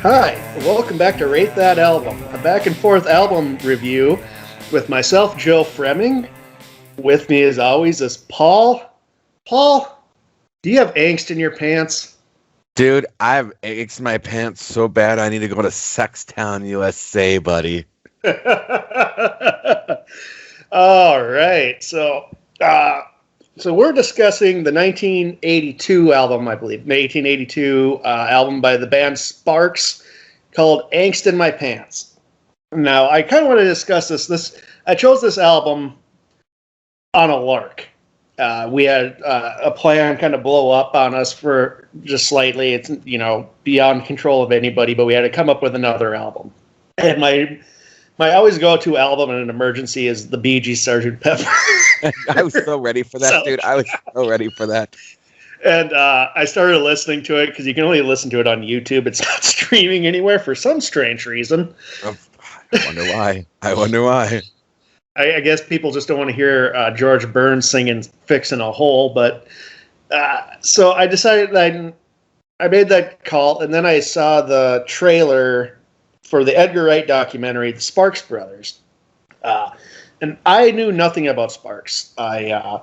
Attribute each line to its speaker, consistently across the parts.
Speaker 1: Hi, welcome back to Rate That Album, a back and forth album review with myself, Joe Fremming. With me, as always, is Paul. Paul, do you have angst in your pants?
Speaker 2: Dude, I have angst in my pants so bad I need to go to Sextown, USA, buddy.
Speaker 1: All right, so we're discussing the 1982 album, I believe, the 1882 album by the band Sparks called "Angst in My Pants." Now, I kind of want to discuss this. I chose this album on a lark. We had a plan kind of blow up on us for just slightly. It's, beyond control of anybody, but we had to come up with another album. And my always go-to album in an emergency is the Bee Gees' Sgt. Pepper.
Speaker 2: I was so ready for that, dude. I was so ready for that.
Speaker 1: And I started listening to it because you can only listen to it on YouTube. It's not streaming anywhere for some strange reason.
Speaker 2: I wonder why.
Speaker 1: I guess people just don't want to hear George Burns singing "Fixin' a Hole," but so I decided that I made that call, and then I saw the trailer for the Edgar Wright documentary, The Sparks Brothers, and I knew nothing about Sparks. I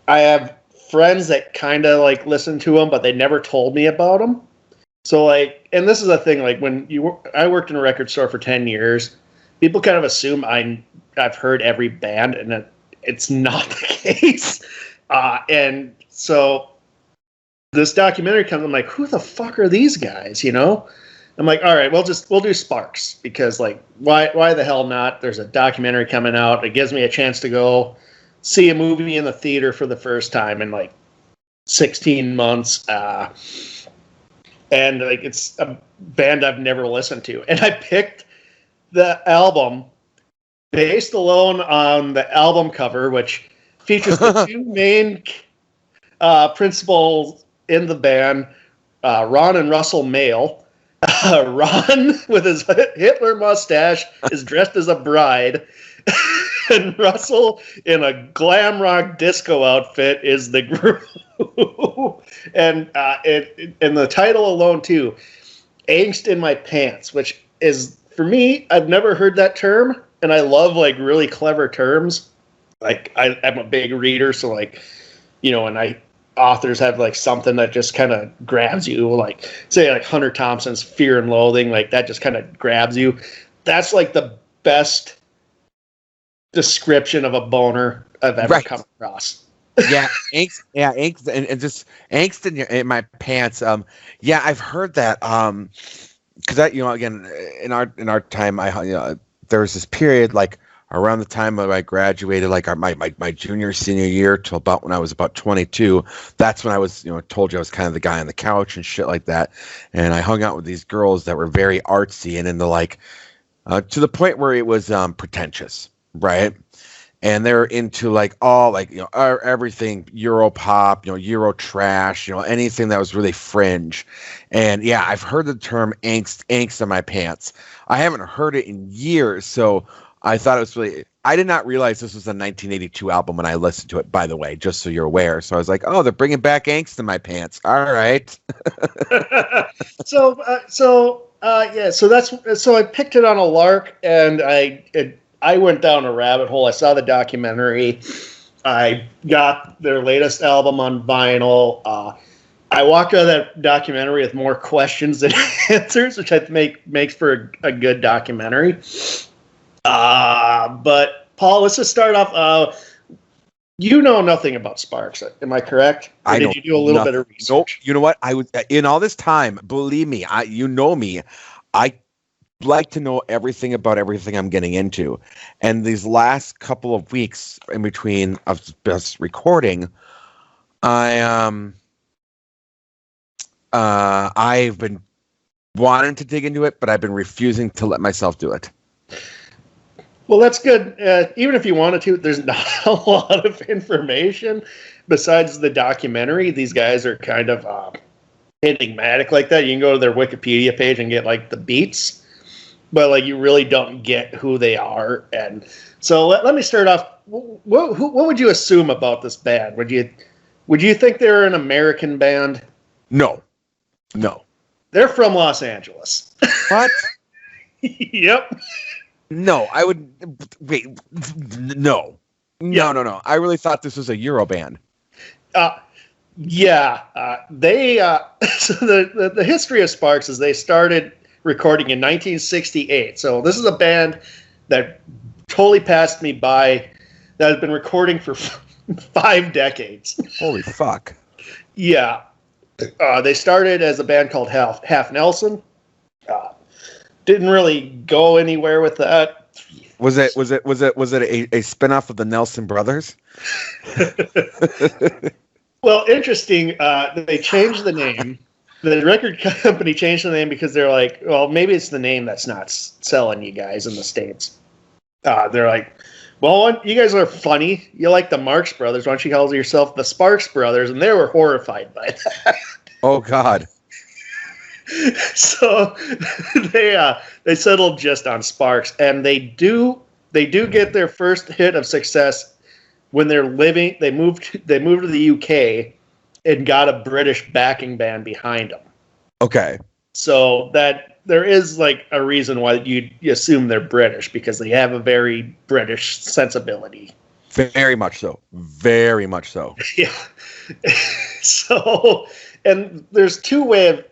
Speaker 1: have friends that kind of like listen to them, but they never told me about them. So and this is a thing, I worked in a record store for 10 years. People kind of assume I've heard every band, and it's not the case. And so this documentary comes, I'm like, who the fuck are these guys? I'm like, all right, we'll do Sparks, because why the hell not? There's a documentary coming out. It gives me a chance to go see a movie in the theater for the first time in 16 months. And it's a band I've never listened to. And I picked the album based alone on the album cover, which features the two main principals in the band, Ron and Russell Mael. Ron, with his Hitler mustache, is dressed as a bride, and Russell, in a glam rock disco outfit, is the group. And the title alone, too, "Angst in My Pants," which is, for me, I've never heard that term, and I love really clever terms. I'm a big reader, so when authors have something that just kind of grabs you, say Hunter Thompson's Fear and Loathing, that just kind of grabs you. That's the best description of a boner I've ever come across.
Speaker 2: Yeah, angst. Yeah, angst, and just angst in my pants. Yeah, I've heard that. Because again, in our time, there was this period around the time that I graduated, my junior, senior year, till about when I was about 22. That's when I was, told you I was kind of the guy on the couch and shit like that. And I hung out with these girls that were very artsy and into to the point where it was pretentious, right? And they're into everything Euro pop, Euro trash, anything that was really fringe. And yeah, I've heard the term angst in my pants. I haven't heard it in years, so I thought it was really. I did not realize this was a 1982 album when I listened to it, by the way, just so you're aware. So I was like, oh, they're bringing back angst in my pants. All right.
Speaker 1: So I picked it on a lark, and I went down a rabbit hole. I saw the documentary. I got their latest album on vinyl. I walked out of that documentary with more questions than answers, which I think makes for a good documentary. But Paul, let's just start off. You know nothing about Sparks, am I correct? Or did you do a little bit of research?
Speaker 2: Nope. You know what? I was in all this time. Believe me, you know me. I like to know everything about everything I'm getting into, and these last couple of weeks in between of this recording, I've been wanting to dig into it, but I've been refusing to let myself do it.
Speaker 1: Well, that's good. Even if you wanted to, there's not a lot of information besides the documentary. These guys are kind of enigmatic like that. You can go to their Wikipedia page and get the beats, but you really don't get who they are. And so let me start off. What would you assume about this band? Would you think they're an American band?
Speaker 2: No.
Speaker 1: They're from Los Angeles.
Speaker 2: What?
Speaker 1: Yep.
Speaker 2: No, I would wait. No,
Speaker 1: Yeah.
Speaker 2: no. I really thought this was a Euro band.
Speaker 1: Yeah. They so the history of Sparks is they started recording in 1968. So this is a band that totally passed me by that has been recording for 5 decades.
Speaker 2: Holy fuck.
Speaker 1: Yeah. They started as a band called Half Nelson. Didn't really go anywhere with that.
Speaker 2: Was it a spinoff of the Nelson Brothers?
Speaker 1: Well, interesting. They changed the name. The record company changed the name because they're like, well, maybe it's the name that's not selling you guys in the States. They're like, well, you guys are funny. You like the Marx Brothers. Why don't you call yourself the Sparks Brothers? And they were horrified by that.
Speaker 2: Oh, God.
Speaker 1: So they settled just on Sparks, and they do get their first hit of success when they moved to the UK and got a British backing band behind them.
Speaker 2: Okay.
Speaker 1: So that there is like a reason why you assume they're British, because they have a very British sensibility.
Speaker 2: Very much so. Very much so.
Speaker 1: Yeah. So, and there's a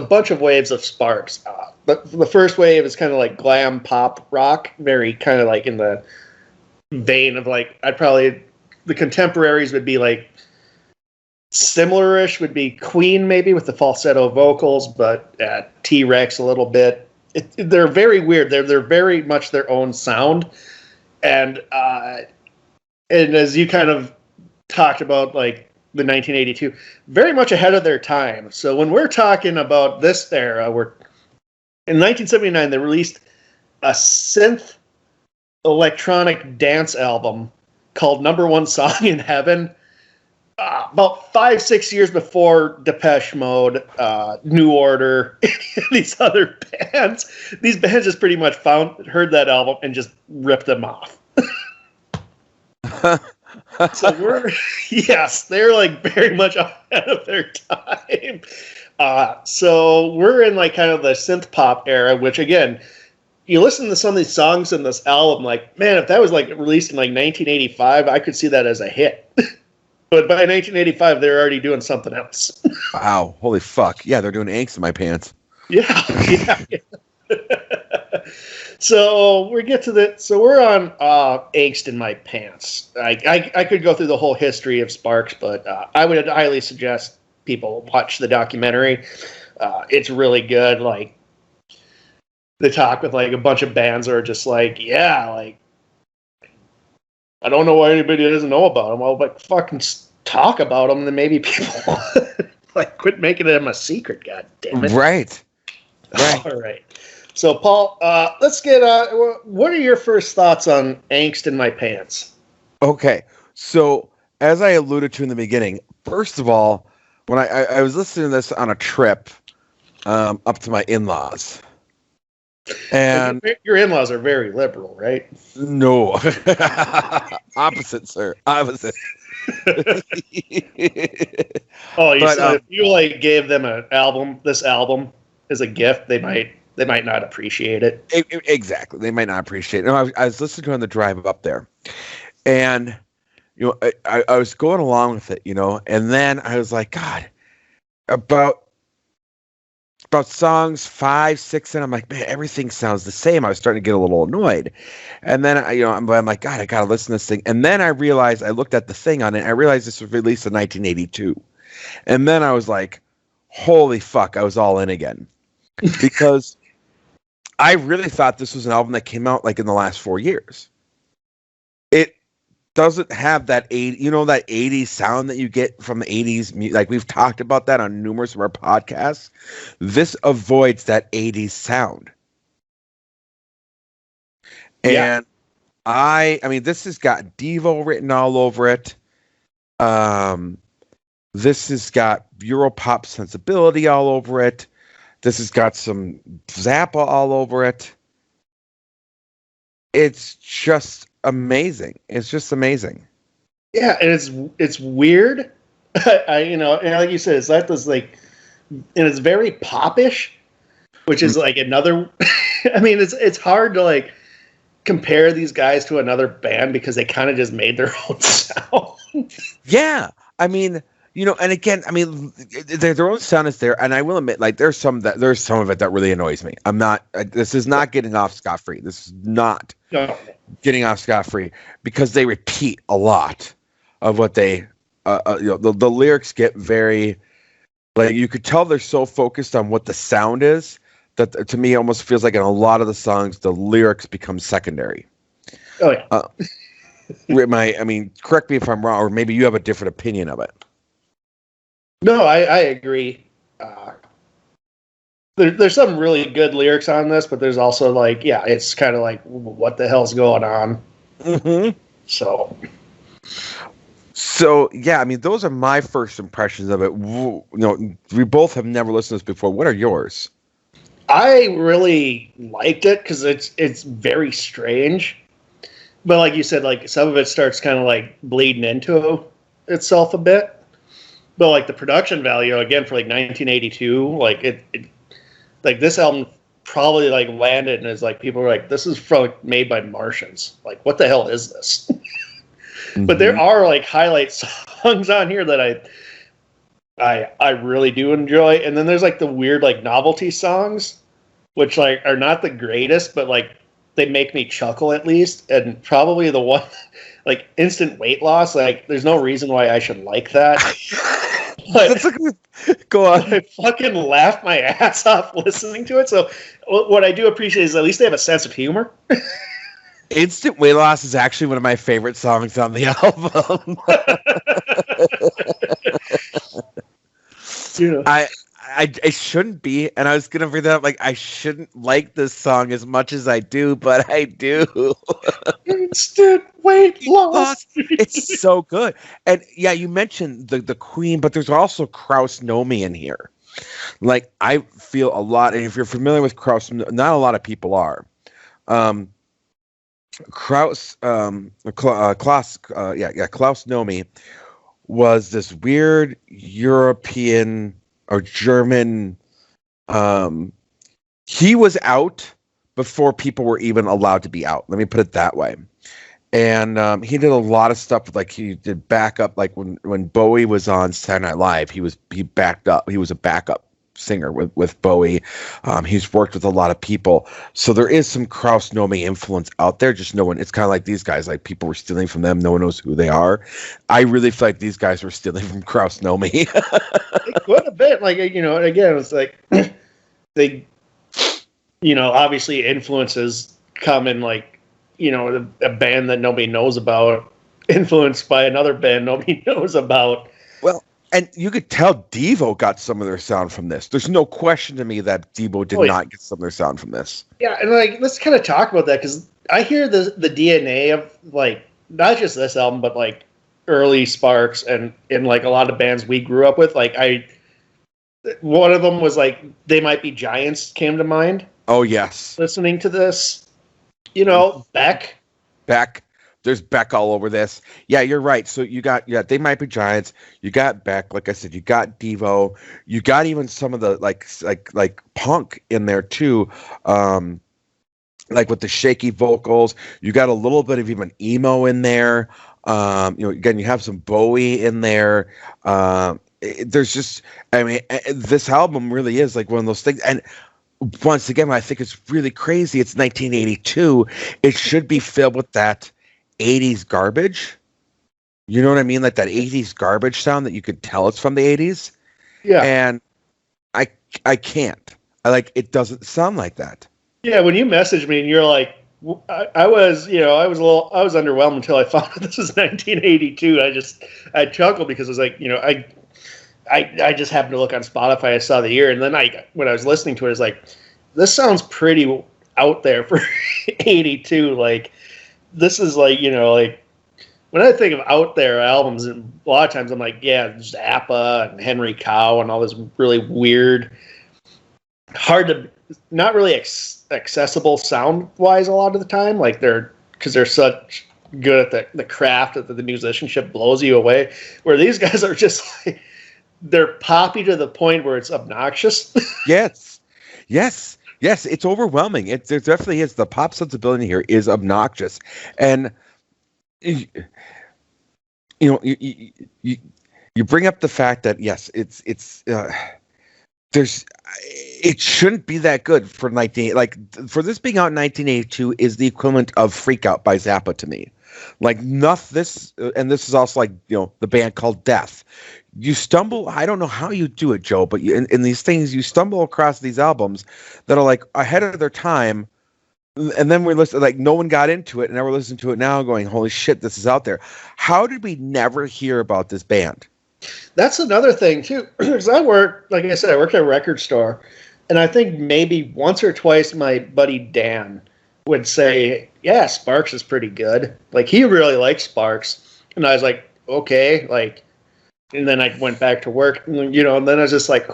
Speaker 1: bunch of waves of Sparks. But the first wave is kind of like glam pop rock, very kind of like in the vein of like, the contemporaries would be like similar-ish, would be Queen maybe with the falsetto vocals, but T-Rex a little bit. They're very weird. They're very much their own sound. And as you kind of talked about, like, the 1982, very much ahead of their time. So when we're talking about this era, in 1979 they released a synth electronic dance album called Number One Song in Heaven. About 5-6 years before Depeche Mode, New Order, these other bands. These bands just pretty much heard that album and just ripped them off. So they're like very much ahead of their time. So we're in like kind of the synth pop era, which again, you listen to some of these songs in this album, like, man, if that was like released in like 1985, I could see that as a hit. But by 1985, they're already doing something else.
Speaker 2: Wow. Holy fuck. Yeah, they're doing Angst in My Pants.
Speaker 1: Yeah. So we get to so we're on Angst in My Pants. I could go through the whole history of Sparks, but I would highly suggest people watch the documentary. It's really good. Like, they talk with like a bunch of bands that are just like, yeah, like, I don't know why anybody doesn't know about them. Well, like, fucking talk about them, and then maybe people like quit making them a secret. God damn it!
Speaker 2: Right.
Speaker 1: All right. So, Paul, let's get. What are your first thoughts on Angst in My Pants?
Speaker 2: Okay. So, as I alluded to in the beginning, first of all, when I was listening to this on a trip up to my in-laws. And
Speaker 1: your in-laws are very liberal, right?
Speaker 2: No. Opposite, sir. Opposite.
Speaker 1: If you like gave them this album as a gift, they might not appreciate it.
Speaker 2: Exactly. They might not appreciate it. No, I was listening to it on the drive up there, and I was going along with it, and then I was like, God, about songs 5, 6, and I'm like, man, everything sounds the same. I was starting to get a little annoyed, and then I'm like, God, I gotta listen to this thing. And then I realized, I looked at the thing on it. I realized this was released in 1982, and then I was like, holy fuck, I was all in again, because I really thought this was an album that came out like in the last 4 years. It doesn't have that that 80s sound that you get from the 80s. Like, we've talked about that on numerous of our podcasts. This avoids that 80s sound. And I mean, this has got Devo written all over it. This has got Europop sensibility all over it. This has got some Zappa all over it. It's just amazing. It's just amazing.
Speaker 1: Yeah, and it's weird. And like you said, it's not this like and it's very popish, which is like another. I mean, it's hard to like compare these guys to another band because they kind of just made their own sound.
Speaker 2: Yeah, I mean, and again, I mean, their own sound is there, and I will admit, like, there's some of it that really annoys me. This is not getting off scot-free. This is not getting off scot-free because they repeat a lot of what they, the lyrics get very, like, you could tell they're so focused on what the sound is that to me it almost feels like in a lot of the songs the lyrics become secondary.
Speaker 1: Oh yeah.
Speaker 2: I mean, correct me if I'm wrong, or maybe you have a different opinion of it.
Speaker 1: No, I agree. There's some really good lyrics on this, but there's also like, yeah, it's kind of like, what the hell's going on?
Speaker 2: Mm-hmm. So yeah, I mean, those are my first impressions of it. We both have never listened to this before. What are yours?
Speaker 1: I really liked it because it's very strange, but like you said, like some of it starts kind of like bleeding into itself a bit. But like the production value again for like 1982, like it like this album probably like landed and is like people were like, this is made by Martians. Like, what the hell is this? Mm-hmm. But there are like highlight songs on here that I really do enjoy, and then there's like the weird like novelty songs, which like are not the greatest, but like they make me chuckle at least. And probably the one like Instant Weight Loss, like there's no reason why I should like that. But
Speaker 2: go on.
Speaker 1: I fucking laughed my ass off listening to it. So what I do appreciate is at least they have a sense of humor.
Speaker 2: Instant Weight Loss is actually one of my favorite songs on the album. I shouldn't be, and I was gonna bring that up. Like, I shouldn't like this song as much as I do, but I do.
Speaker 1: Instant Weight Loss.
Speaker 2: It's so good. And yeah, you mentioned the Queen, but there's also Kraus Nomi in here. Like, I feel a lot, and if you're familiar with Kraus, not a lot of people are. Klaus Nomi was this weird European or German. He was out before people were even allowed to be out. Let me put it that way. And he did a lot of stuff with, like, he did backup. Like when Bowie was on Saturday Night Live, he backed up. He was a backup singer with Bowie. He's worked with a lot of people, so there is some Kraus Nomi influence out there. Just no one. It's kind of like these guys. Like, people were stealing from them. No one knows who they are. I really feel like these guys were stealing from Kraus Nomi.
Speaker 1: Quite a bit. Like, again, it's like they, obviously influences come in, like, a band that nobody knows about, influenced by another band nobody knows about.
Speaker 2: Well, and you could tell Devo got some of their sound from this. There's no question to me that Devo did not get some of their sound from this.
Speaker 1: Yeah, and like, let's kind of talk about that, because I hear the DNA of, like, not just this album, but like early Sparks and in like a lot of bands we grew up with. Like, one of them was like They Might Be Giants came to mind.
Speaker 2: Oh yes,
Speaker 1: listening to this, Beck.
Speaker 2: There's Beck all over this. Yeah, you're right. So you got, They Might Be Giants. You got Beck, like I said. You got Devo. You got even some of the like punk in there too, like with the shaky vocals. You got a little bit of even emo in there. Again, you have some Bowie in there. There's just, I mean, this album really is like one of those things. And once again, I think it's really crazy. It's 1982. It should be filled with that 80s garbage. You know what I mean? Like that 80s garbage sound that you could tell it's from the 80s.
Speaker 1: Yeah.
Speaker 2: And I can't. It doesn't sound like that. Yeah,
Speaker 1: when you messaged me and you're like, I was underwhelmed until I found out this was 1982. I chuckled because it was like, I just happened to look on Spotify. I saw the year, and then when I was listening to it, I was like, this sounds pretty out there for 82. Like, this is like, like when I think of out there albums, and a lot of times I'm like, yeah, Zappa and Henry Cow and all this really weird, hard to, not really accessible sound wise a lot of the time. Like, because they're such good at the craft that the musicianship blows you away. Where these guys are just like, they're poppy to the point where it's obnoxious.
Speaker 2: Yes, yes, yes. It's overwhelming. There definitely is. The pop sensibility here is obnoxious, and you know, you bring up the fact that yes, there's it shouldn't be that good for for this being out in 1982 is the equivalent of Freak Out by Zappa to me. Like this is also like, the band called Death. You stumble, I don't know how you do it, Joe, but in these things you stumble across these albums that are like ahead of their time, and then we listen, like no one got into it, and now we're listening to it now going, holy shit, this is out there. How did we never hear about this band?
Speaker 1: That's another thing too, because I worked at a record store, and I think maybe once or twice my buddy Dan would say, yeah, Sparks is pretty good. Like, he really likes Sparks. And I was like, okay, and then I went back to work, and then I was just like,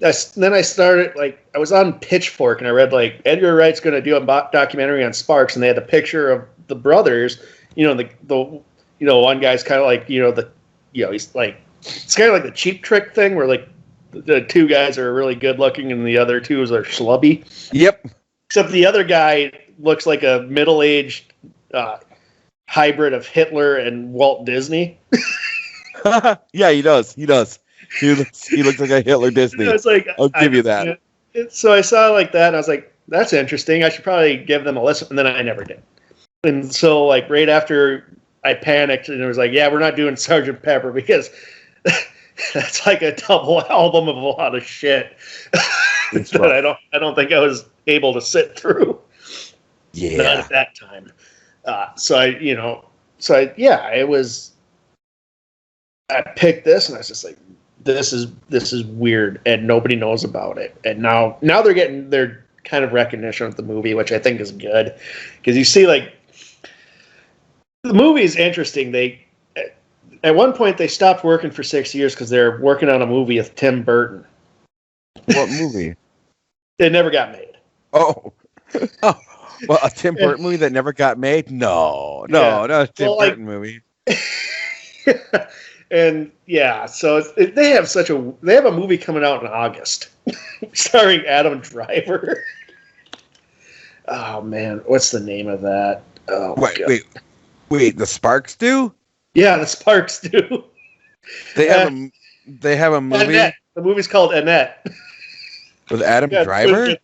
Speaker 1: then I started, I was on Pitchfork, and I read, Edgar Wright's going to do a documentary on Sparks, and they had a picture of the brothers, the one guy's kind of like, he's like, it's kind of like the Cheap Trick thing, where, the two guys are really good looking, and the other two are schlubby.
Speaker 2: Yep.
Speaker 1: Except the other guy looks like a middle-aged hybrid of Hitler and Walt Disney.
Speaker 2: Yeah, he does. He looks like a Hitler Disney. I'll give you that.
Speaker 1: So I saw that, and I was like, that's interesting. I should probably give them a listen. And then I never did. And so, right after I panicked, and it was like, yeah, we're not doing Sgt. Pepper because that's like a double album of a lot of shit that I don't think I was able to sit through.
Speaker 2: Yeah.
Speaker 1: Not at that time. I picked this, and I was just like, this is weird, and nobody knows about it. And now they're getting their kind of recognition with the movie, which I think is good, because you see, the movie is interesting. At one point they stopped working for 6 years because they're working on a movie with Tim Burton.
Speaker 2: What movie?
Speaker 1: It never got made.
Speaker 2: Oh. Well, a Tim Burton movie that never got made? No, not a Tim Burton movie.
Speaker 1: And yeah, so they have a movie coming out in August, starring Adam Driver. Oh man, what's the name of that? Oh,
Speaker 2: wait, the Sparks do?
Speaker 1: Yeah, the Sparks do.
Speaker 2: They have a movie.
Speaker 1: Annette. The movie's called Annette.
Speaker 2: With Adam Driver?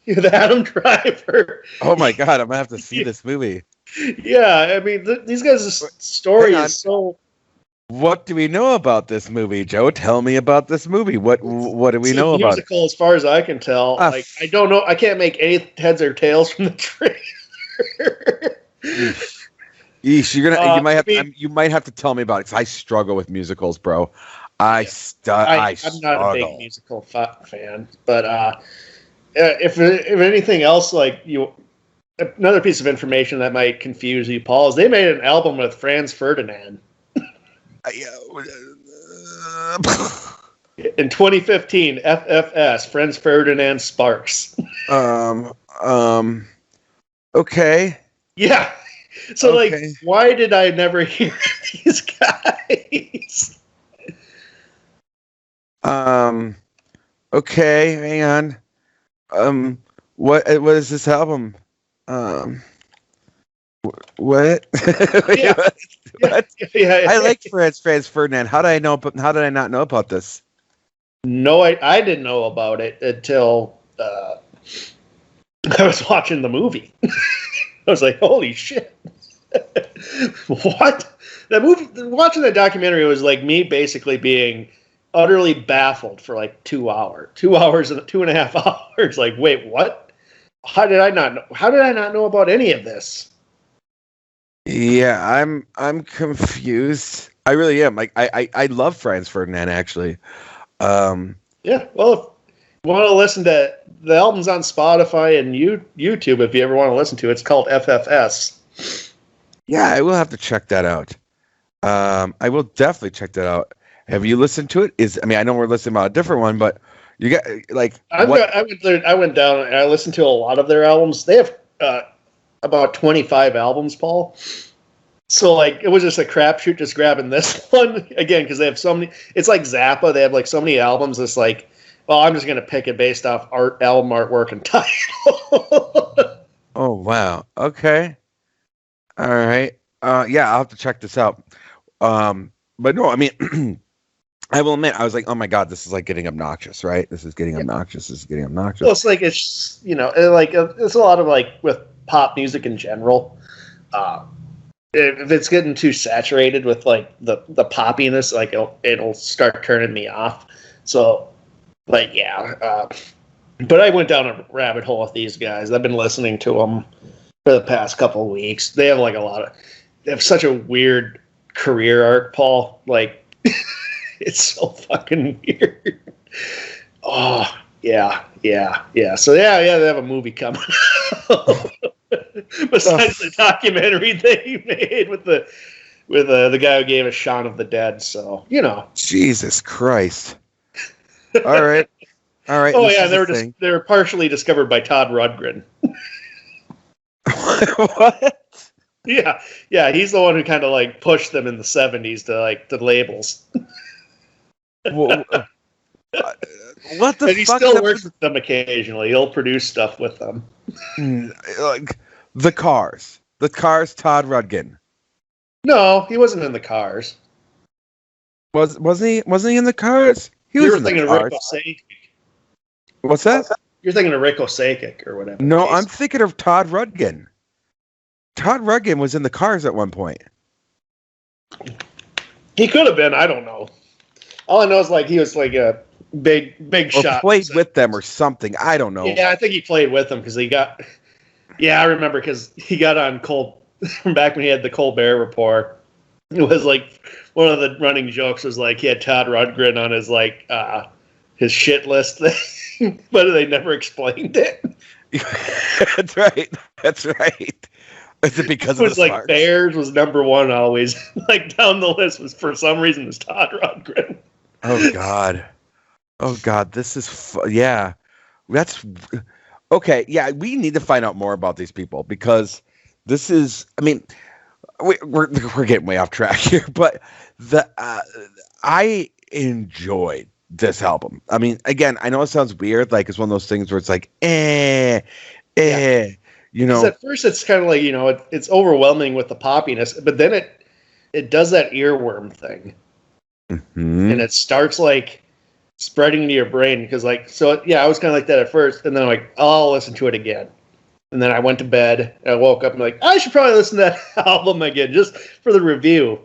Speaker 1: With Adam Driver.
Speaker 2: Oh my god, I'm gonna have to see this movie.
Speaker 1: Yeah, I mean, these guys' story is so.
Speaker 2: What do we know about this movie, Joe? Tell me about this movie. What do we know about it?
Speaker 1: Musical, as far as I can tell. I don't know. I can't make any heads or tails from the trailer.
Speaker 2: Yeesh, you might have to tell me about it, because I struggle with musicals, bro. I'm
Speaker 1: not a big musical fan, but if anything else, another piece of information that might confuse you, Paul, is they made an album with Franz Ferdinand. In 2015, FFS, Franz Ferdinand Sparks.
Speaker 2: Okay.
Speaker 1: Yeah. So, why did I never hear these guys?
Speaker 2: Okay, hang on. What is this album? What?
Speaker 1: Yeah.
Speaker 2: What?
Speaker 1: Yeah.
Speaker 2: I like Franz Ferdinand. How did I not know about this?
Speaker 1: No, I didn't know about it until I was watching the movie. I was like, holy shit. What? That movie, watching that documentary was like me basically being utterly baffled for 2 hours. 2 hours and 2.5 hours. Like, wait, what? How did I not know about any of this?
Speaker 2: Yeah, I'm confused. I really am. I love Franz Ferdinand, actually.
Speaker 1: Yeah, well, if you want to listen to the album's on Spotify and YouTube, if you ever want to listen to it, it's called FFS.
Speaker 2: Yeah, I will have to check that out. I will definitely check that out. Have you listened to it? I know we're listening about a different one, but you got
Speaker 1: I went down and I listened to a lot of their albums. They have about 25 albums, Paul. So like it was just a crapshoot just grabbing this one again because they have so many. It's like Zappa. They have like so many albums. It's like, well, I'm just gonna pick it based off album artwork and title.
Speaker 2: Oh wow. Okay. All right. Yeah, I'll have to check this out. But no, I mean, I will admit, I was like, oh my god, this is like getting obnoxious, right? This is getting obnoxious. This is getting obnoxious.
Speaker 1: Well, it's like it's like it's a lot of like with pop music in general. If it's getting too saturated with like the poppiness, like it'll start turning me off. So, like yeah. But I went down a rabbit hole with these guys. I've been listening to them for the past couple of weeks. They have like they have such a weird career arc, Paul. Like it's so fucking weird. Oh yeah. So yeah, they have a movie coming. Besides the documentary they made with the guy who gave us Shaun of the Dead. So
Speaker 2: Jesus Christ. All right.
Speaker 1: Oh yeah, they were partially discovered by Todd Rundgren.
Speaker 2: What?
Speaker 1: Yeah, he's the one who kind of like pushed them in the 70s to like the labels.
Speaker 2: What the
Speaker 1: and he
Speaker 2: fuck?
Speaker 1: Still works with them occasionally. He'll produce stuff with them.
Speaker 2: Like the Cars, Todd Rundgren.
Speaker 1: No, he wasn't in the Cars.
Speaker 2: Wasn't he in the Cars?
Speaker 1: You were thinking of Rick Osakis.
Speaker 2: What's that?
Speaker 1: You're thinking of Rick Osakis or whatever.
Speaker 2: No, I'm thinking of Todd Rundgren. Todd Rundgren was in the Cars at one point.
Speaker 1: He could have been. I don't know. All I know is like he was like a big shot.
Speaker 2: Played with them or something. I don't know.
Speaker 1: Yeah, I think he played with them because he got. Yeah, I remember because he got on from back when he had the Colbert Report. It was like one of the running jokes was like he had Todd Rundgren on his like his shit list thing, but they never explained it.
Speaker 2: That's right. Is it because
Speaker 1: it was
Speaker 2: of the
Speaker 1: like
Speaker 2: sparks?
Speaker 1: Bears was number one always. Like down the list was for some reason was Todd Rundgren.
Speaker 2: Oh God, this is yeah. That's okay. Yeah, we need to find out more about these people because this is. I mean, we're getting way off track here, but I enjoyed this album. I mean, again, I know it sounds weird, like it's one of those things where it's like, yeah.
Speaker 1: At first, it's kind of like it's overwhelming with the poppiness, but then it does that earworm thing, and it starts like spreading to your brain because I was kind of like that at first, and then I'm like, oh, I'll listen to it again. And then I went to bed, and I woke up and I'm like, I should probably listen to that album again just for the review.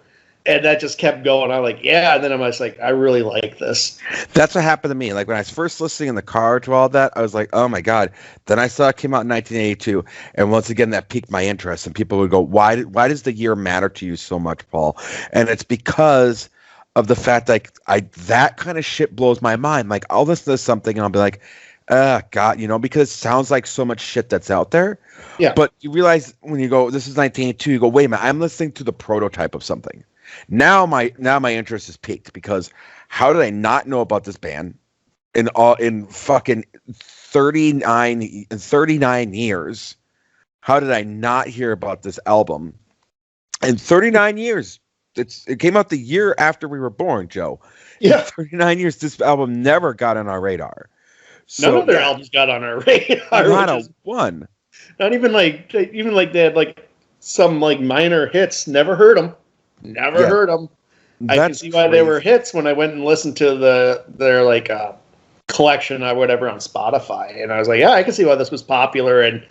Speaker 1: And that just kept going. I'm like, yeah. And then I'm just like, I really like this.
Speaker 2: That's what happened to me. Like when I was first listening in the car to all that, I was like, oh my God. Then I saw it came out in 1982. And once again, that piqued my interest. And people would go, why does the year matter to you so much, Paul? And it's because of the fact that kind of shit blows my mind. Like I'll listen to something and I'll be like, God, because it sounds like so much shit that's out there.
Speaker 1: Yeah.
Speaker 2: But you realize when you go, this is 1982, you go, wait a minute, I'm listening to the prototype of something. Now my interest is piqued because how did I not know about this band in fucking 39 years? How did I not hear about this album? In 39 years, it came out the year after we were born, Joe.
Speaker 1: Yeah.
Speaker 2: In 39 years, this album never got on our radar. So,
Speaker 1: none of their albums got on our radar.
Speaker 2: Not one.
Speaker 1: Not even like they had like some like minor hits. Never heard them. Never heard them. I can see why they were hits when I went and listened to their like collection or whatever on Spotify, and I was like, yeah, I can see why this was popular.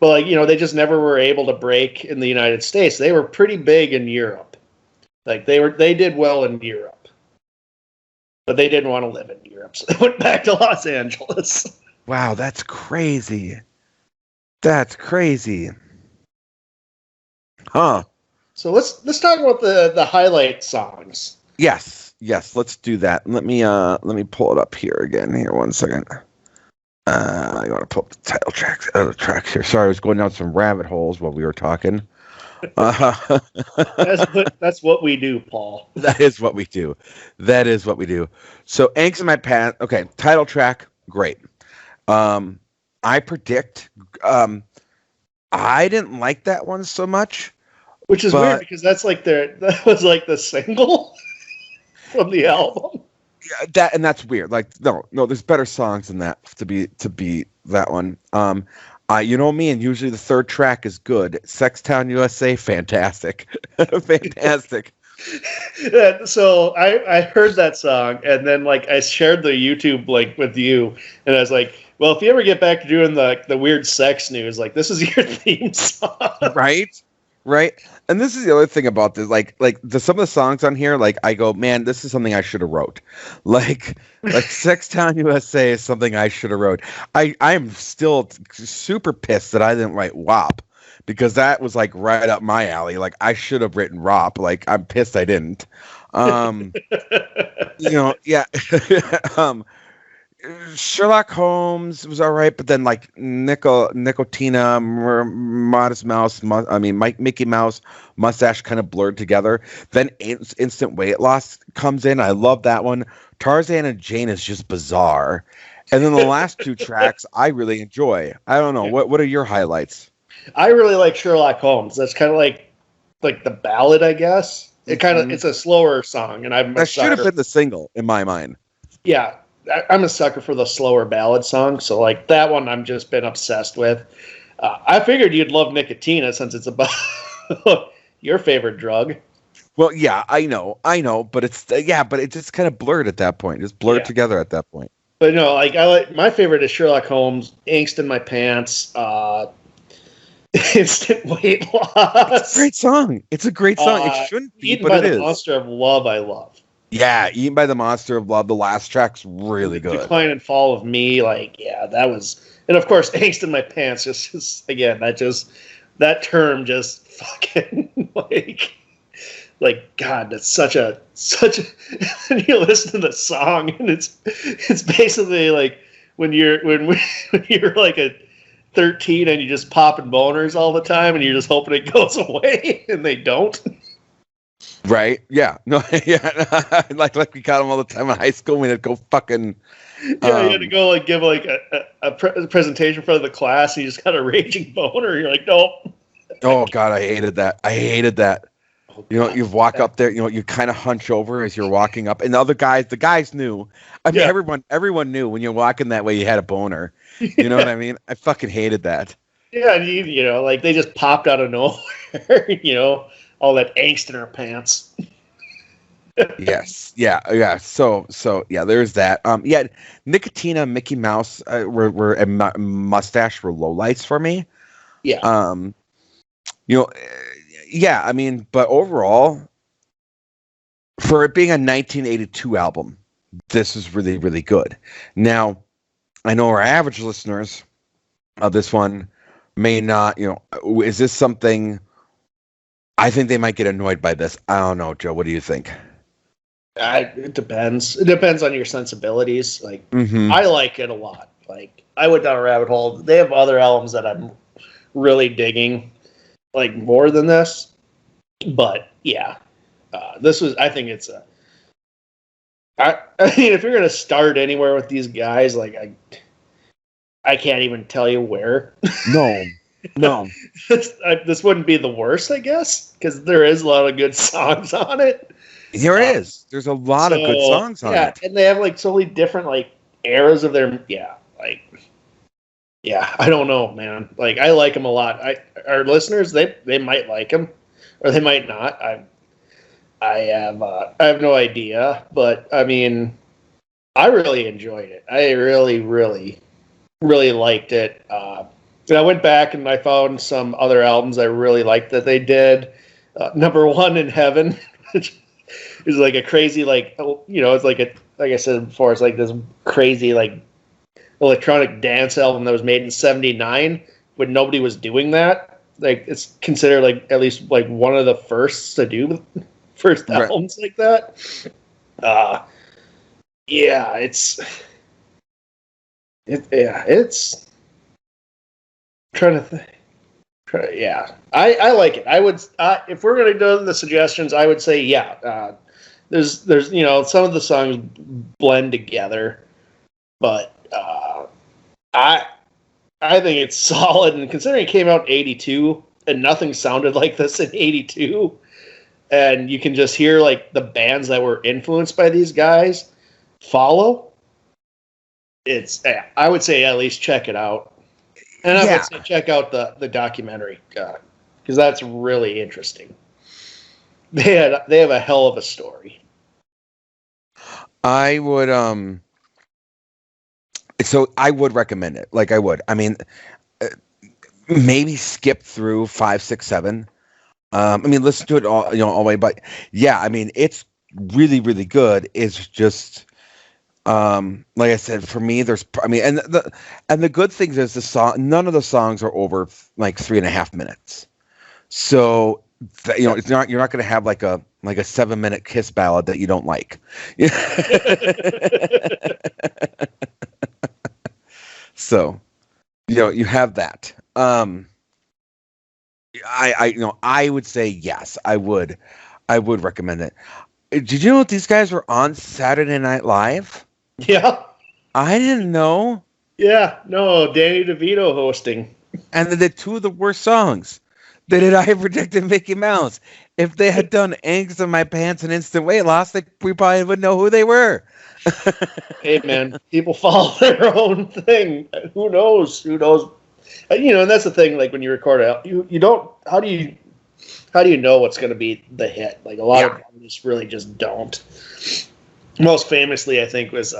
Speaker 1: But like they just never were able to break in the United States. They were pretty big in Europe. Like they did well in Europe, but they didn't want to live in Europe, so they went back to Los Angeles.
Speaker 2: Wow, that's crazy. That's crazy. Huh.
Speaker 1: So let's talk about the highlight songs.
Speaker 2: Yes, let's do that. Let me pull it up here again. Here, 1 second. I want to pull up the title tracks here. Sorry, I was going down some rabbit holes while we were talking.
Speaker 1: That's what we do, Paul.
Speaker 2: That is what we do. So, Angst in My Pants. Okay, title track, great. I predict. I didn't like that one so much.
Speaker 1: Which is weird
Speaker 2: But
Speaker 1: because that was like the single from the album.
Speaker 2: yeah, that's weird. Like, no, there's better songs than that to be that one. You know me, and usually the third track is good. Sextown USA, fantastic, fantastic.
Speaker 1: So I heard that song, and then like I shared the YouTube link with you, and I was like, well, if you ever get back to doing the weird sex news, like this is your theme song.
Speaker 2: Right. And this is the other thing about this, some of the songs on here, like I go, man, this is something I should have wrote. Like Sextown USA is something I should have wrote. I'm still super pissed that I didn't write WAP, because that was like right up my alley. Like I should have written ROP. Like I'm pissed I didn't. Yeah. Sherlock Holmes was all right, but then like Nicotina, Modest Mouse, Mickey Mouse, Mustache kind of blurred together. Then Instant Weight Loss comes in. I love that one. Tarzan and Jane is just bizarre. And then the last two tracks I really enjoy. I don't know. What are your highlights?
Speaker 1: I really like Sherlock Holmes. That's kind of like the ballad, I guess. It's a slower song, and
Speaker 2: that should have been the single in my mind.
Speaker 1: Yeah. I'm a sucker for the slower ballad song, so like that one I've just been obsessed with. I figured you'd love Nicotina since it's about your favorite drug.
Speaker 2: Well, yeah, I know, but but it just kind of blurred at that point. Just blurred together at that point.
Speaker 1: But no, like my favorite is Sherlock Holmes, Angst in My Pants, Instant Weight Loss.
Speaker 2: It's a great song. It's a great song. It shouldn't be,
Speaker 1: Eaten
Speaker 2: but
Speaker 1: by
Speaker 2: it
Speaker 1: the
Speaker 2: is.
Speaker 1: Monster of Love, I love.
Speaker 2: Yeah, Eaten by the Monster of Love. The last track's really good.
Speaker 1: Decline and Fall of Me, that was, and of course, Angst in My Pants. Just again, that term just fucking God, that's such a. And you listen to the song, and it's basically like when you're like a 13 and you just popping boners all the time, and you're just hoping it goes away, and they don't.
Speaker 2: Right? Yeah. No. Yeah. like we got them all the time in high school. We had to go fucking.
Speaker 1: Yeah, you had to go give a presentation in front of the class, and you just got a raging boner. You're like, nope.
Speaker 2: Oh God, I hated that. Oh, you walk up there. You kind of hunch over as you're walking up, and the guys knew. I mean, everyone knew when you're walking that way you had a boner. You know what I mean? I fucking hated that.
Speaker 1: Yeah, and they just popped out of nowhere. All that angst in her pants.
Speaker 2: Yes. Yeah. So yeah, there's that. Nicotina, Mickey Mouse, Mustache were lowlights for me.
Speaker 1: Yeah.
Speaker 2: Yeah. I mean, but overall, for it being a 1982 album, this is really, really good. Now, I know our average listeners of this one may not. Is this something? I think they might get annoyed by this. I don't know, Joe. What do you think?
Speaker 1: It depends. It depends on your sensibilities.
Speaker 2: Mm-hmm.
Speaker 1: I like it a lot. I went down a rabbit hole. They have other albums that I'm really digging, more than this. But yeah, this was. I think it's I mean, if you're gonna start anywhere with these guys, I can't even tell you where.
Speaker 2: No.
Speaker 1: This wouldn't be the worst, I guess, because there is a lot of good songs on it.
Speaker 2: There is. There's a lot of good songs on it.
Speaker 1: Yeah, and they have totally different eras of their I don't know, man. I like them a lot. Our listeners, they might like them, or they might not. I have no idea, but I mean, I really enjoyed it. I really, really, really liked it. And I went back and I found some other albums I really liked that they did. Number One in Heaven, which is a crazy, it's like I said before, it's this crazy, electronic dance album that was made in 1979 when nobody was doing that. It's considered at least one of the firsts to do first albums like that. It's trying to think. I like it. I would if we're going to do the suggestions, I would say there's some of the songs blend together, but I think it's solid, and considering it came out in 1982, and nothing sounded like this in '82. And you can just hear like the bands that were influenced by these guys follow. I would say at least check it out, and I would say check out the documentary because that's really interesting. They have a hell of a story.
Speaker 2: I would so I would recommend it. Like I would. I mean, maybe skip through 5, 6, 7. I mean, listen to it all, all the way. But yeah, I mean, it's really, really good. It's just, like I said, for me, and the good thing is the song. None of the songs are over like 3.5 minutes. So it's not. You're not going to have like a 7-minute Kiss ballad that you don't like. So, you have that. I would say yes. I would recommend it. Did you know that these guys were on Saturday Night Live?
Speaker 1: Yeah.
Speaker 2: I didn't know.
Speaker 1: Yeah, no, Danny DeVito hosting.
Speaker 2: And they did 2 of the worst songs. They did I Predicted Mickey Mouse. If they had done Angst in My Pants and Instant Weight Loss, we probably wouldn't know who they were.
Speaker 1: Hey, man, people follow their own thing. Who knows? And that's the thing. Like when you record it, you don't. How do you know what's going to be the hit? Like a lot of artists really just don't. Most famously, I think, was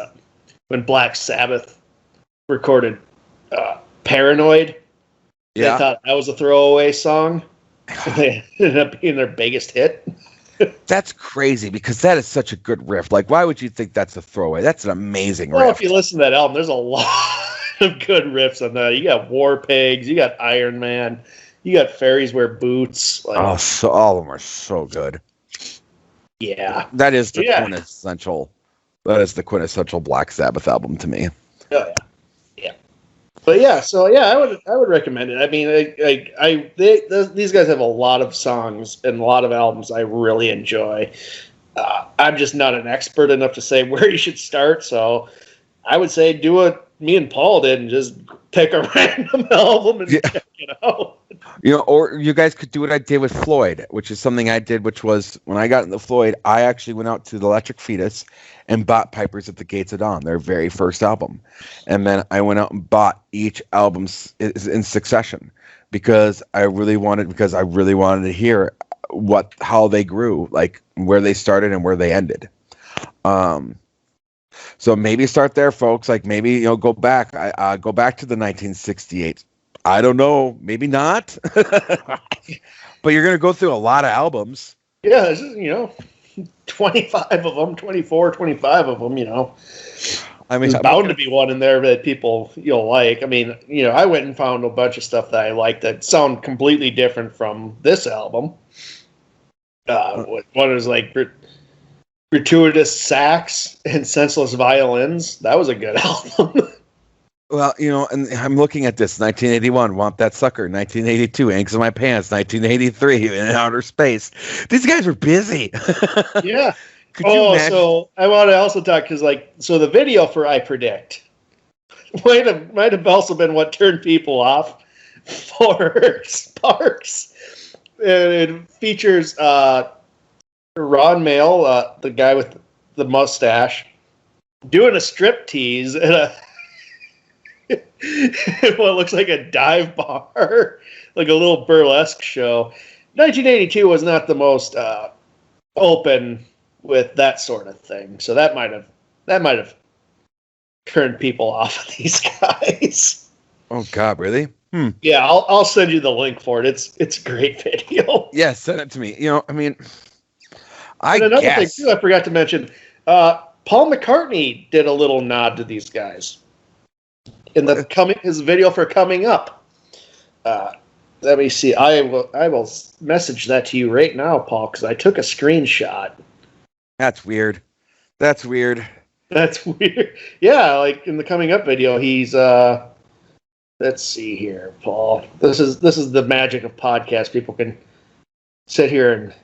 Speaker 1: when Black Sabbath recorded "Paranoid." Yeah, they thought that was a throwaway song. They ended up being their biggest hit.
Speaker 2: That's crazy because that is such a good riff. Like, why would you think that's a throwaway? That's an amazing riff.
Speaker 1: Well, if you listen to that album, there's a lot of good riffs on that. You got War Pigs, you got Iron Man, you got Fairies Wear Boots.
Speaker 2: Like, so all of them are so good.
Speaker 1: Yeah,
Speaker 2: that is the quintessential. That is the quintessential Black Sabbath album to me.
Speaker 1: Oh yeah. But yeah, so yeah, I would recommend it. I mean, these guys have a lot of songs and a lot of albums I really enjoy. I'm just not an expert enough to say where you should start, so I would say do what me and Paul did and just pick a random album and check it out.
Speaker 2: Or you guys could do what I did with Floyd, which is something I did, which was when I got into Floyd, I actually went out to the Electric Fetus and bought Pipers at the Gates of Dawn, their very first album. And then I went out and bought each album in succession because I really wanted to hear how they grew, like where they started and where they ended. So maybe start there, folks. Like maybe, go back. Go back to the 1968. I don't know. Maybe not. But you're going to go through a lot of albums.
Speaker 1: Yeah, this is, 25 of them, 24, 25 of them, I mean, there's bound to be one in there that people you'll like. I mean, I went and found a bunch of stuff that I liked that sound completely different from this album. One was like gratuitous sax and senseless violins. That was a good album.
Speaker 2: Well, and I'm looking at this: 1981, "Want That Sucker"; 1982, "Angst in My Pants"; 1983, "In Outer Space." These guys were busy.
Speaker 1: Yeah. So I want to also talk because, so the video for "I Predict" might have also been what turned people off for Sparks, and it features Ron Mail, the guy with the mustache, doing a striptease at what looks like a dive bar, like a little burlesque show. 1982 was not the most open with that sort of thing, so that might have turned people off of these guys.
Speaker 2: Oh God, really?
Speaker 1: Yeah, I'll send you the link for it. It's a great video.
Speaker 2: Yeah, send it to me. I mean,
Speaker 1: another thing too, I forgot to mention. Paul McCartney did a little nod to these guys in his video for "Coming Up." Let me see. I will message that to you right now, Paul, because I took a screenshot.
Speaker 2: That's weird. That's weird.
Speaker 1: Yeah, like in the "Coming Up" video, he's let's see here, Paul. This is the magic of podcasts. People can sit here and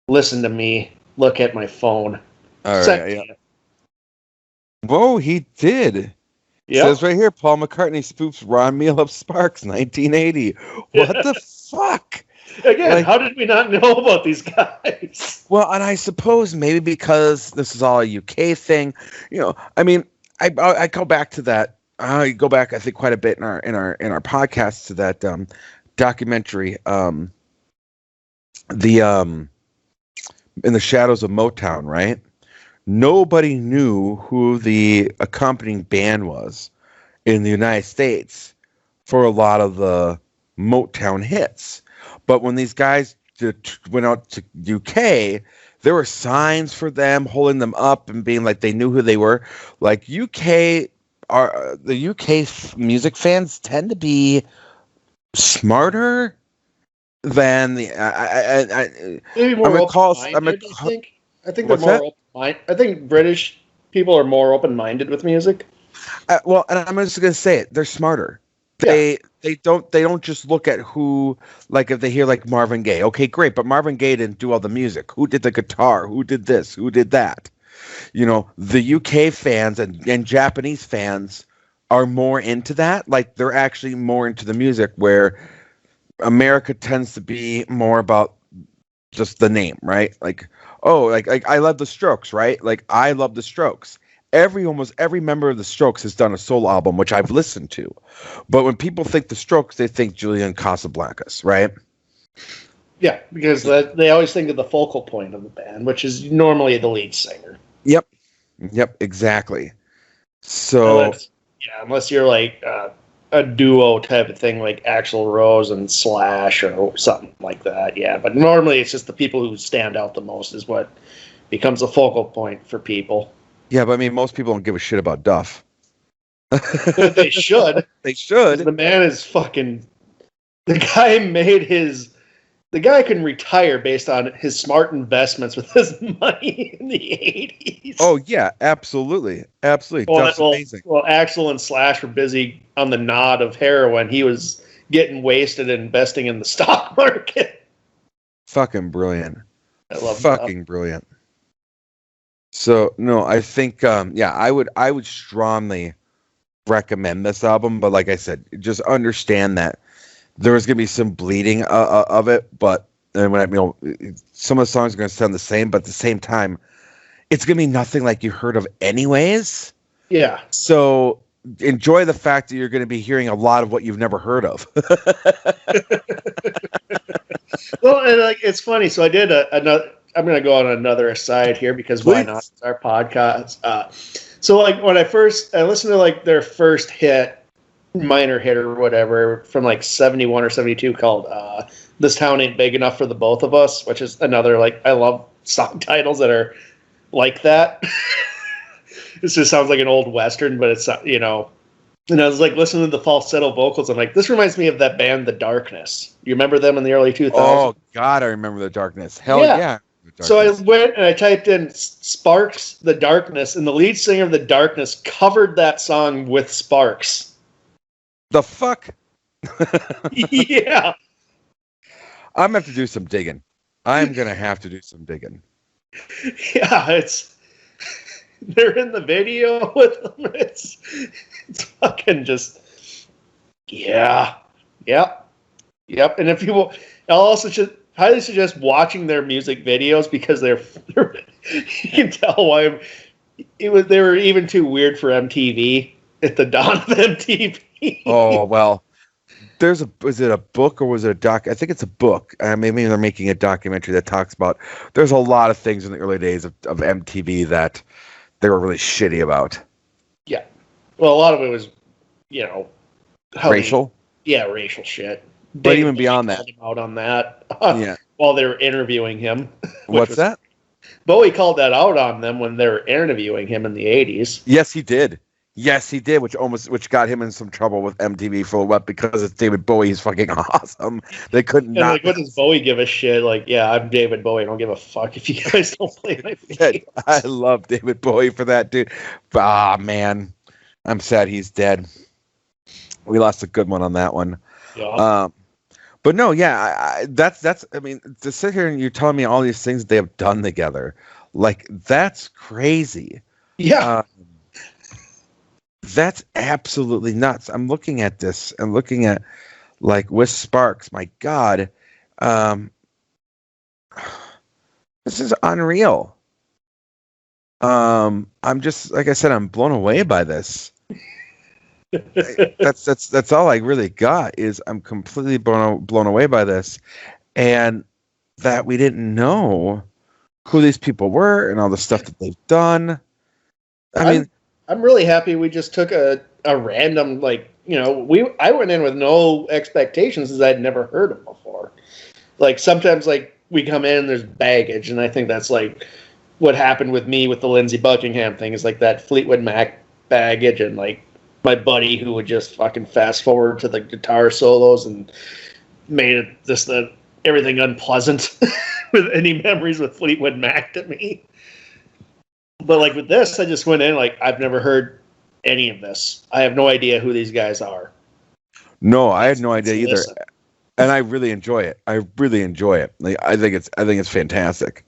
Speaker 1: listen to me look at my phone.
Speaker 2: All right. Yeah. Whoa, he did.
Speaker 1: Yep.
Speaker 2: Says right here, Paul McCartney spoofs Ron Meal of Sparks, 1980. What the fuck?
Speaker 1: Again,
Speaker 2: Like,
Speaker 1: how did we not know about these guys?
Speaker 2: well, and I suppose maybe because this is all a UK thing, I mean, I go back to that. I go back, I think, quite a bit in our podcast to that documentary, the In the Shadows of Motown, right? Nobody knew who the accompanying band was in the United States for a lot of the Motown hits. But when these guys went out to UK, there were signs for them holding them up and being like they knew who they were. Like the UK music fans tend to be smarter than the
Speaker 1: Maybe more
Speaker 2: I
Speaker 1: open-minded, I think. I think they're more open-minded. I think British people are more open-minded with music.
Speaker 2: Well, and I'm just gonna say it. They're smarter. They don't just look at who, like, if they hear like Marvin Gaye. Okay, great, but Marvin Gaye didn't do all the music. Who did the guitar? Who did this? Who did that? The UK fans and Japanese fans are more into that. Like, they're actually more into the music, where America tends to be more about just the name, right? Like, oh, like I love the Strokes, right? Like, I love the Strokes. Almost every member of the Strokes has done a solo album, which I've listened to. But when people think the Strokes, they think Julian Casablancas, right?
Speaker 1: Yeah, because they always think of the focal point of the band, which is normally the lead singer.
Speaker 2: Yep, exactly. So,
Speaker 1: unless you're like a duo type of thing, like Axl Rose and Slash or something like that. Yeah, but normally it's just the people who stand out the most is what becomes a focal point for people.
Speaker 2: Yeah, but I mean, most people don't give a shit about Duff.
Speaker 1: But they should.
Speaker 2: They should.
Speaker 1: The man is fucking. The guy can retire based on his smart investments with his money in the 80s.
Speaker 2: Oh, yeah, absolutely. Absolutely. Duff's amazing.
Speaker 1: Well, Axl and Slash were busy on the nod of heroin. He was getting wasted and investing in the stock market.
Speaker 2: Fucking brilliant.
Speaker 1: I love
Speaker 2: fucking brilliant. So, no, I think, I would strongly recommend this album. But like I said, just understand that there is going to be some bleeding of it. But some of the songs are going to sound the same. But at the same time, it's going to be nothing like you heard of anyways.
Speaker 1: Yeah.
Speaker 2: So enjoy the fact that you're going to be hearing a lot of what you've never heard of.
Speaker 1: Well, and it's funny. So I did another. I'm going to go on another aside here because why not? It's our podcast. So when I listened to their first hit, minor hit or whatever, from 71 or 72 called This Town Ain't Big Enough for the Both of Us, which is another, I love song titles that are like that. This just sounds like an old Western, but it's, and I was listening to the falsetto vocals. I'm like, this reminds me of that band, The Darkness. You remember them in the early 2000s?
Speaker 2: Oh, God, I remember The Darkness. Hell yeah.
Speaker 1: So I went and I typed in Sparks, The Darkness, and the lead singer of The Darkness covered that song with Sparks.
Speaker 2: The fuck?
Speaker 1: Yeah.
Speaker 2: I'm going to have to do some digging. I'm going to have to do some digging.
Speaker 1: Yeah, they're in the video with them. It's fucking just, yeah. Yep. And if people, I'll also just highly suggest watching their music videos because they're you can tell why they were even too weird for MTV at the dawn of MTV.
Speaker 2: Oh, well, was it a book or was it a doc? I think it's a book. Maybe they're making a documentary that talks about, there's a lot of things in the early days of MTV that they were really shitty about.
Speaker 1: Yeah. Well, a lot of it was,
Speaker 2: racial?
Speaker 1: Racial shit.
Speaker 2: But even beyond that,
Speaker 1: him out on that.
Speaker 2: Yeah.
Speaker 1: While they were interviewing him.
Speaker 2: What's that?
Speaker 1: Bowie called that out on them when they were interviewing him in the 80s.
Speaker 2: Yes, he did. Which got him in some trouble with MTV for a while because it's David Bowie. He's fucking awesome. They couldn't.
Speaker 1: And what does Bowie give a shit? I'm David Bowie. I don't give a fuck if you guys don't play my video.
Speaker 2: I love David Bowie for that, dude. Man, I'm sad he's dead. We lost a good one on that one.
Speaker 1: Yeah.
Speaker 2: But no, yeah, that's. I mean, to sit here and you're telling me all these things they have done together, that's crazy.
Speaker 1: Yeah.
Speaker 2: that's absolutely nuts. I'm looking at this. I'm looking at like with Sparks. My God, this is unreal. I'm just like I said. I'm blown away by this. That's all I really got is I'm completely blown away by this, and that we didn't know who these people were and all the stuff that they've done.
Speaker 1: I'm really happy we just took a random, like, I went in with no expectations because I'd never heard them before. Like, sometimes, like, we come in and there's baggage, and I think that's, like, what happened with me with the Lindsey Buckingham thing is, like, that Fleetwood Mac baggage and, like, my buddy who would just fucking fast forward to the guitar solos and made it just everything unpleasant with any memories with Fleetwood Mac to me. But like with this, I just went in like I've never heard any of this. I have no idea who these guys are.
Speaker 2: No, I had no idea either, and I really enjoy it. Like I think it's fantastic.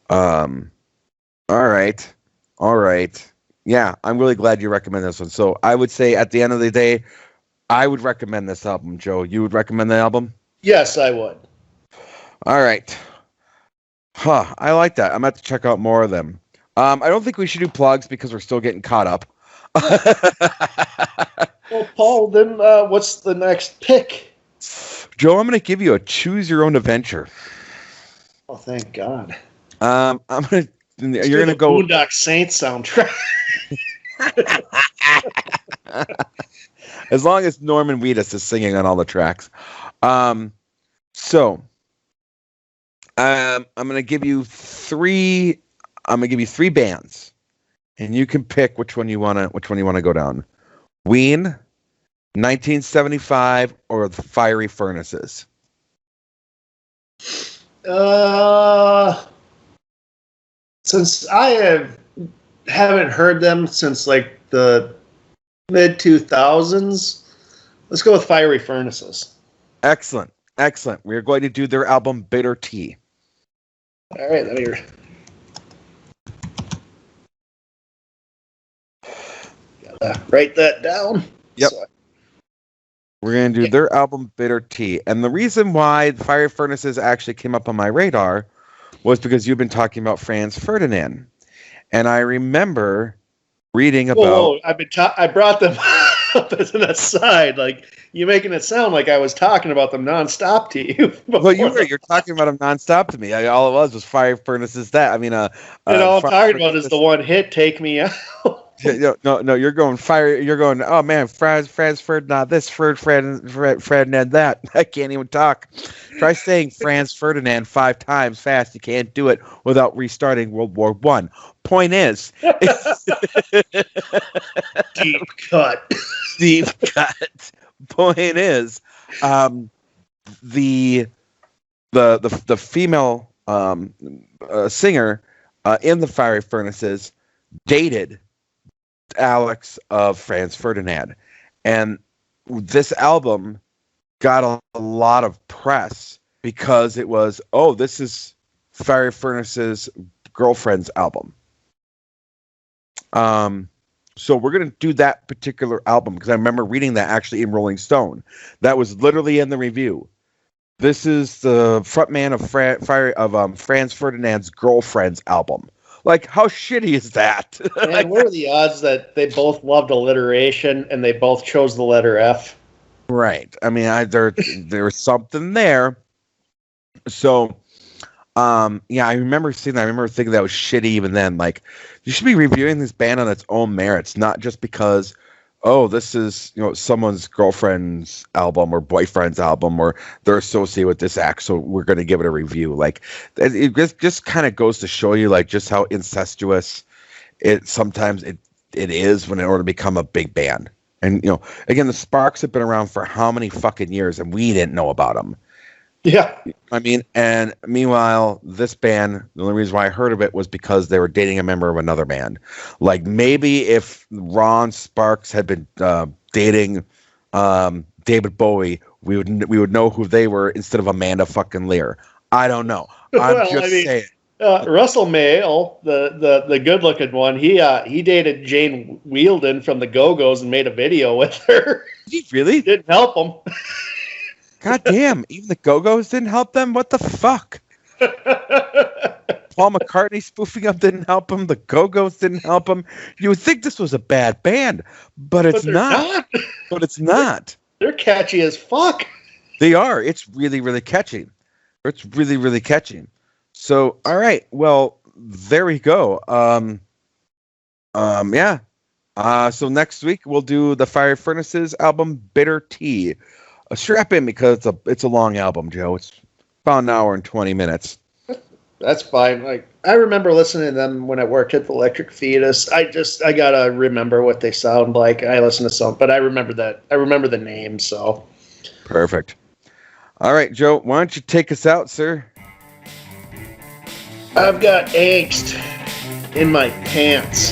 Speaker 2: All right. Yeah, I'm really glad you recommend this one. So I would say at the end of the day, I would recommend this album. Joe, you would recommend the album?
Speaker 1: Yes, I would.
Speaker 2: All right. I like that. I'm going to have to check out more of them. I don't think we should do plugs because we're still getting caught up.
Speaker 1: Well, Paul, then what's the next pick?
Speaker 2: Joe, I'm going to give you a choose your own adventure.
Speaker 1: Oh, thank God.
Speaker 2: You're going to go
Speaker 1: Boondock Saints soundtrack.
Speaker 2: As long as Norman Reedus is singing on all the tracks. So I'm going to give you three bands, and you can pick which one you want to go down. Ween, 1975, or the Fiery Furnaces.
Speaker 1: Since I haven't heard them since like the mid 2000s, let's go with Fiery Furnaces.
Speaker 2: Excellent. We're going to do their album Bitter Tea.
Speaker 1: All right, let me write that down.
Speaker 2: Yep. We're going to do their album Bitter Tea. And the reason why Fiery Furnaces actually came up on my radar was because you've been talking about Franz Ferdinand. And I remember reading about...
Speaker 1: Whoa. I brought them up as an aside. Like, you're making it sound like I was talking about them nonstop to you.
Speaker 2: Well, you're talking about them nonstop to me. All it was Fiery Furnaces that. I mean...
Speaker 1: all I'm talking about is the one hit, Take Me Out.
Speaker 2: No, you're going fire. You're going, oh man, Franz Ferdinand this, Ferdinand that. I can't even talk. Try saying Franz Ferdinand 5 times fast. You can't do it without restarting World War I. Point is,
Speaker 1: deep cut.
Speaker 2: Point is, the female singer in the Fiery Furnaces dated Alex of Franz Ferdinand, and this album got a lot of press because it was, this is Fiery Furnace's girlfriend's album. So we're going to do that particular album because I remember reading that actually in Rolling Stone. That was literally in the review. This is the frontman of Franz Ferdinand's girlfriend's album. Like, how shitty is that?
Speaker 1: And what are the odds that they both loved alliteration and they both chose the letter F?
Speaker 2: Right. I mean, there's something there. So, I remember seeing that. I remember thinking that was shitty even then. Like, you should be reviewing this band on its own merits, not just because, this is, someone's girlfriend's album or boyfriend's album, or they're associated with this act, so we're going to give it a review. Like, it just kind of goes to show you, like, just how incestuous sometimes it is in order to become a big band. And, again, the Sparks have been around for how many fucking years, and we didn't know about them.
Speaker 1: Yeah.
Speaker 2: I mean, and meanwhile, this band, the only reason why I heard of it was because they were dating a member of another band. Like, maybe if Ron Sparks had been dating David Bowie, we would know who they were instead of Amanda fucking Lear. I don't know. I'm saying.
Speaker 1: Russell Mael, the good looking one, he dated Jane Wielden from the Go-Go's and made a video with her.
Speaker 2: Did he really?
Speaker 1: Didn't help him.
Speaker 2: God damn! Even the Go-Go's didn't help them. What the fuck? Paul McCartney spoofing them didn't help him. The Go-Go's didn't help him. You would think this was a bad band, but it's not. But it's not.
Speaker 1: They're catchy as fuck.
Speaker 2: They are. It's really, really catchy. It's really, really catchy. So, all right. Well, there we go. Yeah. So next week we'll do the Fire Furnaces album, Bitter Tea. Strap in because it's a long album, Joe. It's about an hour and 20 minutes.
Speaker 1: That's fine. Like, I remember listening to them when I worked at the Electric Fetus. I gotta remember what they sound like. I listen to some, but I remember the name. So
Speaker 2: perfect. All right, Joe. Why don't you take us out, sir?
Speaker 1: I've got angst in my pants.